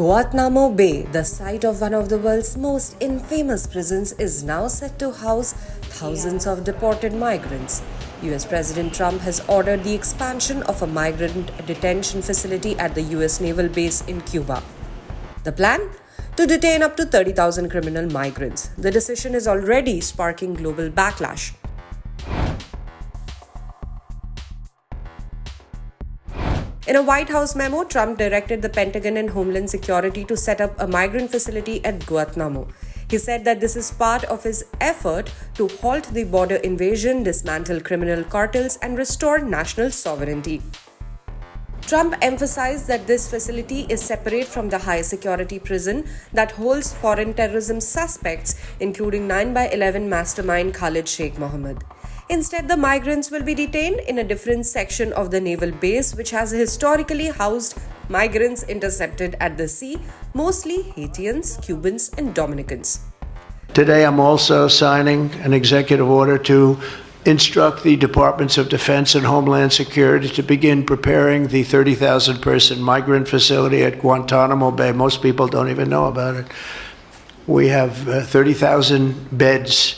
Guantánamo Bay, the site of one of the world's most infamous prisons, is now set to house thousands of deported migrants. US President Trump has ordered the expansion of a migrant detention facility at the US naval base in Cuba. The plan? To detain up to 30,000 criminal migrants. The decision is already sparking global backlash. In a White House memo, Trump directed the Pentagon and Homeland Security to set up a migrant facility at Guantánamo. He said that this is part of his effort to halt the border invasion, dismantle criminal cartels, and restore national sovereignty. Trump emphasized that this facility is separate from the high-security prison that holds foreign terrorism suspects, including 9/11 mastermind Khalid Sheikh Mohammed. Instead, the migrants will be detained in a different section of the naval base, which has historically housed migrants intercepted at the sea, mostly Haitians, Cubans, and Dominicans. Today, I'm also signing an executive order to instruct the Departments of Defense and Homeland Security to begin preparing the 30,000-person migrant facility at Guantánamo Bay. Most people don't even know about it. We have 30,000 beds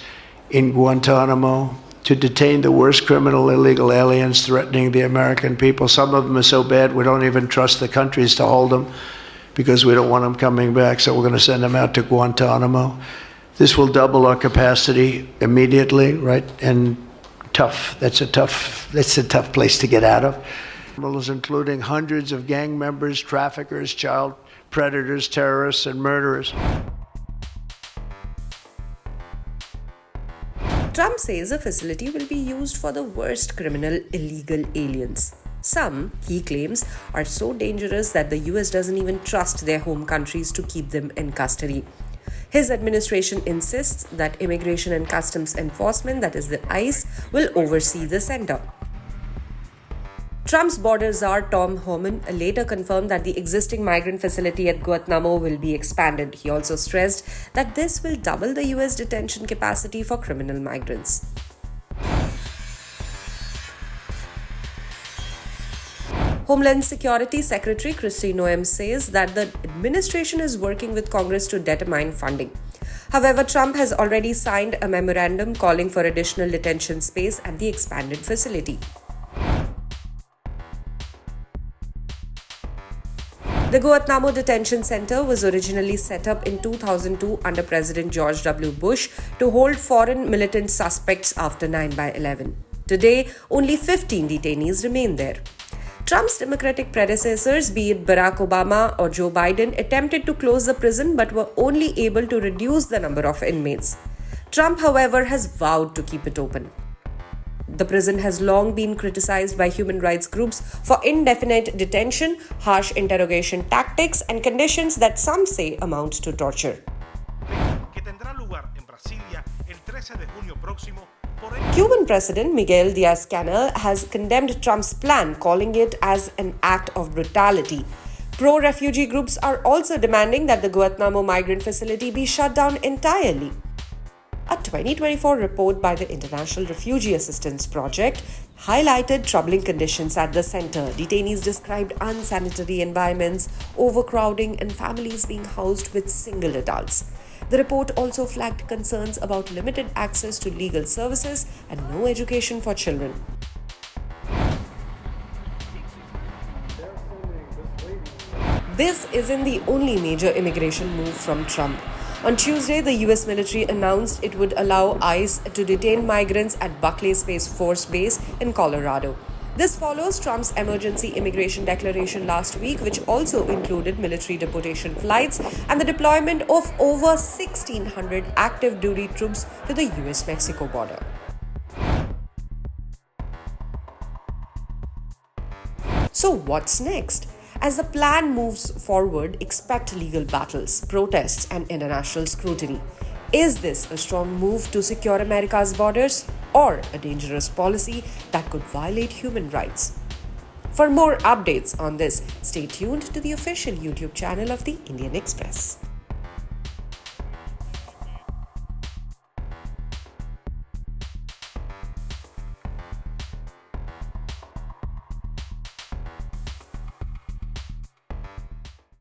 in Guantánamo to detain the worst criminal illegal aliens threatening the American people. Some of them are so bad we don't even trust the countries to hold them because we don't want them coming back, so we're going to send them out to Guantánamo. This will double our capacity immediately, right? And that's a tough place to get out of. Including hundreds of gang members, traffickers, child predators, terrorists, and murderers. Trump says the facility will be used for the worst criminal illegal aliens. Some, he claims, are so dangerous that the US doesn't even trust their home countries to keep them in custody. His administration insists that Immigration and Customs Enforcement, that is the ICE, will oversee the center. Trump's border czar Tom Homan later confirmed that the existing migrant facility at Guantánamo will be expanded. He also stressed that this will double the US detention capacity for criminal migrants. Homeland Security Secretary Kristi Noem says that the administration is working with Congress to determine funding. However, Trump has already signed a memorandum calling for additional detention space at the expanded facility. The Guantánamo Detention Center was originally set up in 2002 under President George W. Bush to hold foreign militant suspects after 9/11. Today, only 15 detainees remain there. Trump's Democratic predecessors, be it Barack Obama or Joe Biden, attempted to close the prison but were only able to reduce the number of inmates. Trump, however, has vowed to keep it open. The prison has long been criticized by human rights groups for indefinite detention, harsh interrogation tactics, and conditions that some say amount to torture. Cuban President Miguel Díaz-Canel has condemned Trump's plan, calling it as an act of brutality. Pro-refugee groups are also demanding that the Guantánamo migrant facility be shut down entirely. A 2024 report by the International Refugee Assistance Project highlighted troubling conditions at the center. Detainees described unsanitary environments, overcrowding, and families being housed with single adults. The report also flagged concerns about limited access to legal services and no education for children. This isn't the only major immigration move from Trump. On Tuesday, the US military announced it would allow ICE to detain migrants at Backlash Space Force Base in Colorado. This follows Trump's emergency immigration declaration last week, which also included military deportation flights and the deployment of over 1,600 active duty troops to the US-Mexico border. So what's next? As the plan moves forward, expect legal battles, protests, and international scrutiny. Is this a strong move to secure America's borders, or a dangerous policy that could violate human rights? For more updates on this, stay tuned to the official YouTube channel of the Indian Express.